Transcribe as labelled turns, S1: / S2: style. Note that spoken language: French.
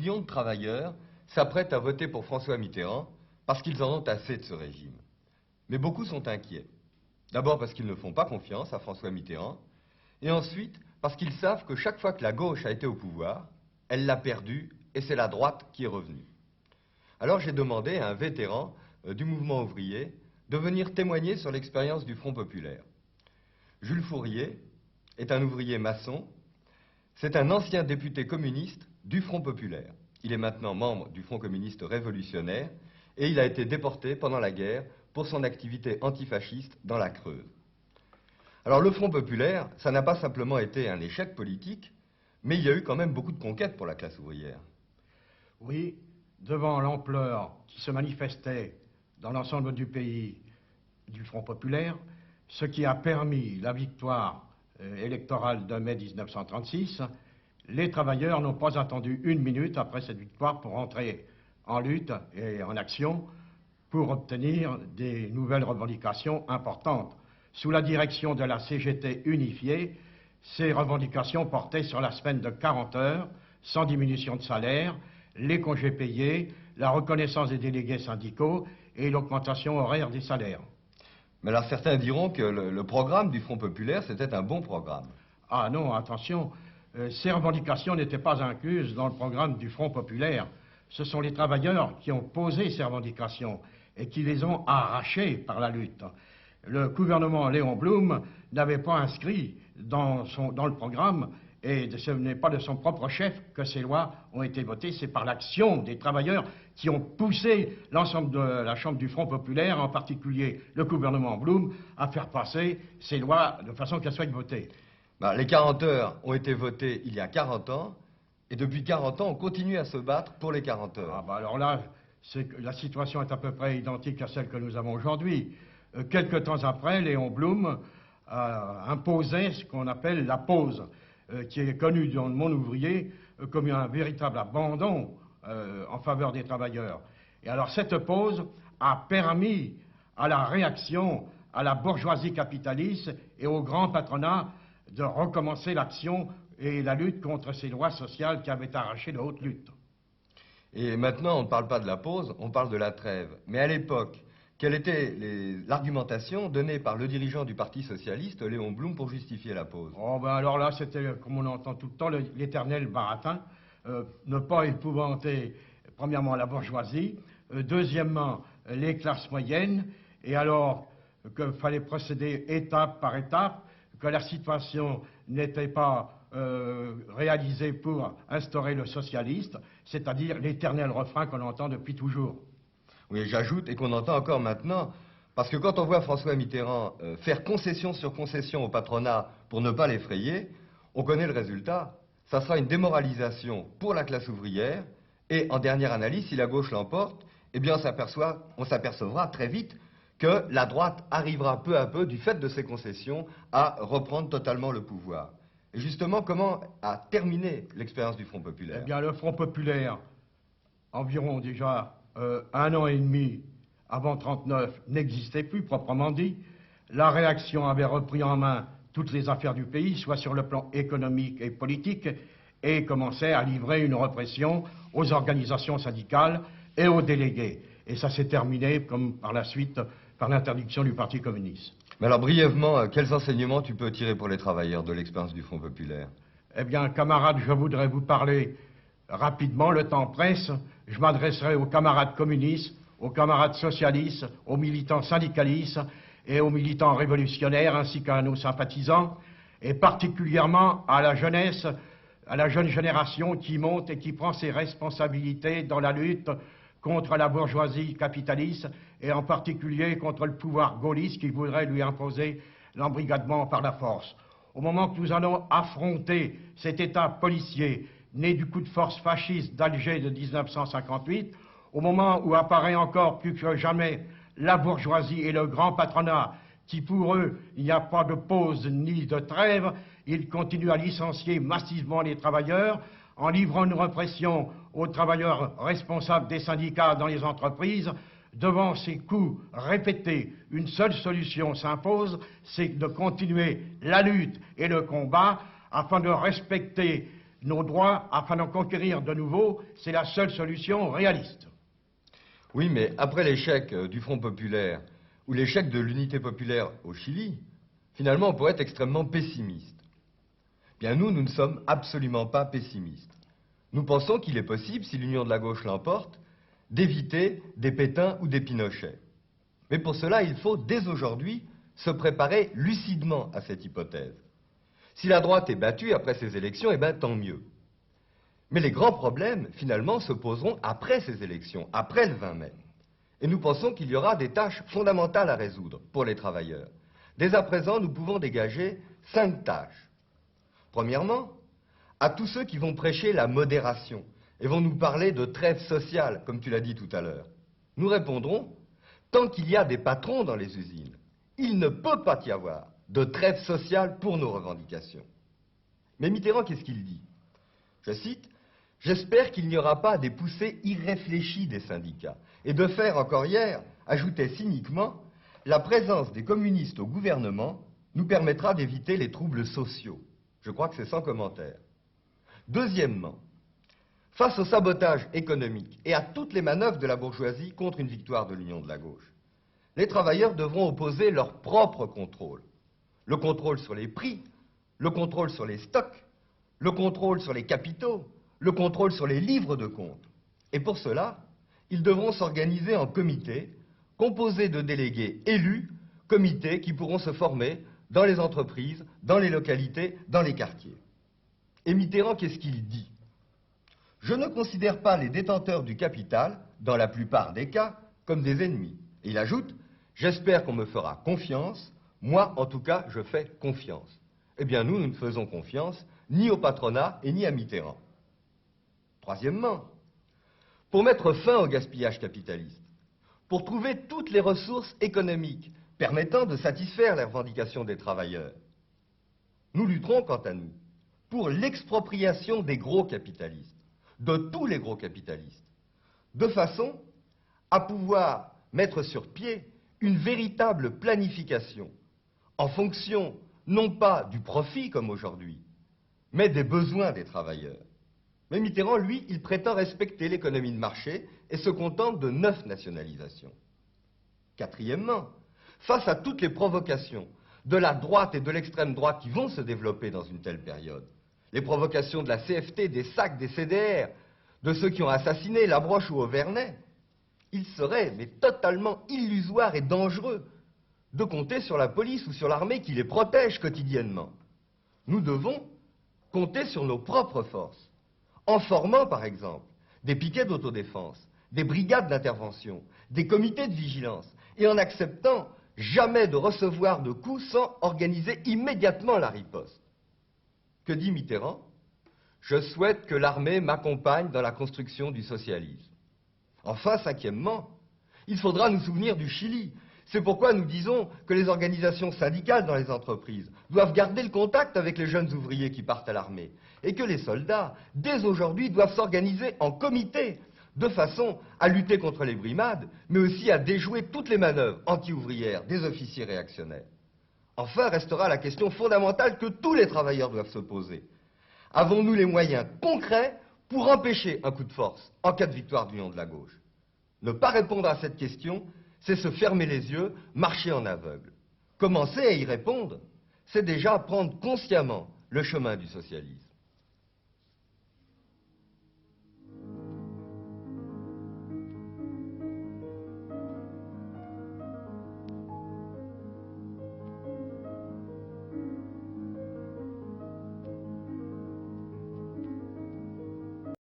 S1: millions de travailleurs s'apprêtent à voter pour François Mitterrand parce qu'ils en ont assez de ce régime. Mais beaucoup sont inquiets. D'abord parce qu'ils ne font pas confiance à François Mitterrand, et ensuite parce qu'ils savent que chaque fois que la gauche a été au pouvoir, elle l'a perdu et c'est la droite qui est revenue. Alors j'ai demandé à un vétéran du mouvement ouvrier de venir témoigner sur l'expérience du Front populaire. Jules Fourier est un ouvrier maçon. C'est un ancien député communiste du Front populaire. Il est maintenant membre du Front communiste révolutionnaire et il a été déporté pendant la guerre pour son activité antifasciste dans la Creuse. Alors le Front populaire, ça n'a pas simplement été un échec politique, mais il y a eu quand même beaucoup de conquêtes pour la classe ouvrière.
S2: Oui, devant l'ampleur qui se manifestait dans l'ensemble du pays du Front populaire, ce qui a permis la victoire électorale de mai 1936, les travailleurs n'ont pas attendu une minute après cette victoire pour entrer en lutte et en action pour obtenir des nouvelles revendications importantes. Sous la direction de la CGT unifiée, ces revendications portaient sur la semaine de 40 heures, sans diminution de salaire, les congés payés, la reconnaissance des délégués syndicaux et l'augmentation horaire des salaires.
S1: Mais alors certains diront que le programme du Front populaire, c'était un bon programme.
S2: Ah non, attention, ces revendications n'étaient pas incluses dans le programme du Front populaire. Ce sont les travailleurs qui ont posé ces revendications et qui les ont arrachées par la lutte. Le gouvernement Léon Blum n'avait pas inscrit dans le programme, et ce n'est pas de son propre chef que ces lois ont été votées, c'est par l'action des travailleurs qui ont poussé l'ensemble de la Chambre du Front populaire, en particulier le gouvernement Blum, à faire passer ces lois de façon qu'elles soient votées.
S1: Les 40 heures ont été votées il y a 40 ans, et depuis 40 ans, on continue à se battre pour les 40 heures.
S2: Alors là, la situation est à peu près identique à celle que nous avons aujourd'hui. Quelque temps après, Léon Blum a imposé ce qu'on appelle la pause, qui est connue dans le monde ouvrier comme un véritable abandon en faveur des travailleurs. Et alors cette pause a permis à la réaction, à la bourgeoisie capitaliste et au grand patronat de recommencer l'action et la lutte contre ces lois sociales qui avaient arraché de hautes luttes.
S1: Et maintenant, on ne parle pas de la pause, on parle de la trêve. Mais à l'époque, quelle était l'argumentation donnée par le dirigeant du Parti socialiste, Léon Blum, pour justifier la pause?
S2: Alors là, c'était, comme on entend tout le temps, l'éternel baratin. Ne pas épouvanter, premièrement, la bourgeoisie, deuxièmement, les classes moyennes, et alors qu'il fallait procéder étape par étape, que la situation n'était pas réalisée pour instaurer le socialiste, c'est-à-dire l'éternel refrain qu'on entend depuis toujours.
S1: Oui, j'ajoute, et qu'on entend encore maintenant, parce que quand on voit François Mitterrand faire concession sur concession au patronat pour ne pas l'effrayer, on connaît le résultat. Ça sera une démoralisation pour la classe ouvrière, et en dernière analyse, si la gauche l'emporte, eh bien on s'apercevra très vite que la droite arrivera peu à peu, du fait de ces concessions, à reprendre totalement le pouvoir. Et justement, comment a terminé l'expérience du Front populaire?
S2: Eh bien, le Front populaire, environ déjà 1 an et demi avant 1939, n'existait plus, proprement dit. La réaction avait repris en main toutes les affaires du pays, soit sur le plan économique et politique, et commençait à livrer une répression aux organisations syndicales et aux délégués. Et ça s'est terminé, comme par la suite, par l'interdiction du Parti communiste.
S1: Mais alors, brièvement, quels enseignements tu peux tirer pour les travailleurs de l'expérience du Front populaire?
S2: Eh bien, camarades, je voudrais vous parler rapidement, le temps presse. Je m'adresserai aux camarades communistes, aux camarades socialistes, aux militants syndicalistes et aux militants révolutionnaires, ainsi qu'à nos sympathisants, et particulièrement à la jeunesse, à la jeune génération qui monte et qui prend ses responsabilités dans la lutte contre la bourgeoisie capitaliste, et en particulier contre le pouvoir gaulliste qui voudrait lui imposer l'embrigadement par la force. Au moment que nous allons affronter cet État policier, né du coup de force fasciste d'Alger de 1958, au moment où apparaît encore plus que jamais la bourgeoisie et le grand patronat, qui pour eux, il n'y a pas de pause ni de trêve, ils continuent à licencier massivement les travailleurs, en livrant une répression aux travailleurs responsables des syndicats dans les entreprises. Devant ces coups répétés, une seule solution s'impose, c'est de continuer la lutte et le combat afin de respecter nos droits afin d'en conquérir de nouveau, c'est la seule solution réaliste.
S1: Oui, mais après l'échec du Front populaire ou l'échec de l'unité populaire au Chili, finalement, on pourrait être extrêmement pessimiste. Bien, nous ne sommes absolument pas pessimistes. Nous pensons qu'il est possible, si l'union de la gauche l'emporte, d'éviter des Pétain ou des Pinochet. Mais pour cela, il faut, dès aujourd'hui, se préparer lucidement à cette hypothèse. Si la droite est battue après ces élections, eh bien, tant mieux. Mais les grands problèmes, finalement, se poseront après ces élections, après le 20 mai. Et nous pensons qu'il y aura des tâches fondamentales à résoudre pour les travailleurs. Dès à présent, nous pouvons dégager 5 tâches. Premièrement, à tous ceux qui vont prêcher la modération et vont nous parler de trêve sociale, comme tu l'as dit tout à l'heure, nous répondrons, tant qu'il y a des patrons dans les usines, il ne peut pas y avoir de trêve sociale pour nos revendications. Mais Mitterrand, qu'est-ce qu'il dit? Je cite, « J'espère qu'il n'y aura pas des poussées irréfléchies des syndicats. » Et de faire, encore hier, ajoutait cyniquement, « La présence des communistes au gouvernement nous permettra d'éviter les troubles sociaux. » Je crois que c'est sans commentaire. Deuxièmement, face au sabotage économique et à toutes les manœuvres de la bourgeoisie contre une victoire de l'union de la gauche, les travailleurs devront opposer leur propre contrôle. Le contrôle sur les prix, le contrôle sur les stocks, le contrôle sur les capitaux, le contrôle sur les livres de compte. Et pour cela, ils devront s'organiser en comités, composés de délégués élus, comités qui pourront se former dans les entreprises, dans les localités, dans les quartiers. Et Mitterrand, qu'est-ce qu'il dit? « Je ne considère pas les détenteurs du capital, dans la plupart des cas, comme des ennemis. » Et il ajoute, « J'espère qu'on me fera confiance. Moi, en tout cas, je fais confiance. » Eh bien, nous ne faisons confiance ni au patronat et ni à Mitterrand. Troisièmement, pour mettre fin au gaspillage capitaliste, pour trouver toutes les ressources économiques permettant de satisfaire les revendications des travailleurs, nous lutterons, quant à nous, pour l'expropriation des gros capitalistes, de tous les gros capitalistes, de façon à pouvoir mettre sur pied une véritable planification en fonction non pas du profit comme aujourd'hui, mais des besoins des travailleurs. Mais Mitterrand, lui, il prétend respecter l'économie de marché et se contente de 9 nationalisations. Quatrièmement, face à toutes les provocations de la droite et de l'extrême droite qui vont se développer dans une telle période, les provocations de la CFT, des SAC, des CDR, de ceux qui ont assassiné Labroche ou Auvernais, il serait mais totalement illusoire et dangereux de compter sur la police ou sur l'armée qui les protège quotidiennement. Nous devons compter sur nos propres forces, en formant par exemple des piquets d'autodéfense, des brigades d'intervention, des comités de vigilance, et en acceptant jamais de recevoir de coups sans organiser immédiatement la riposte. Que dit Mitterrand? Je souhaite que l'armée m'accompagne dans la construction du socialisme. Enfin, cinquièmement, il faudra nous souvenir du Chili. C'est pourquoi nous disons que les organisations syndicales dans les entreprises doivent garder le contact avec les jeunes ouvriers qui partent à l'armée et que les soldats, dès aujourd'hui, doivent s'organiser en comité de façon à lutter contre les brimades, mais aussi à déjouer toutes les manœuvres anti-ouvrières des officiers réactionnaires. Enfin, restera la question fondamentale que tous les travailleurs doivent se poser. Avons-nous les moyens concrets pour empêcher un coup de force en cas de victoire de l'union de la gauche? Ne pas répondre à cette question, c'est se fermer les yeux, marcher en aveugle. Commencer à y répondre, c'est déjà prendre consciemment le chemin du socialisme.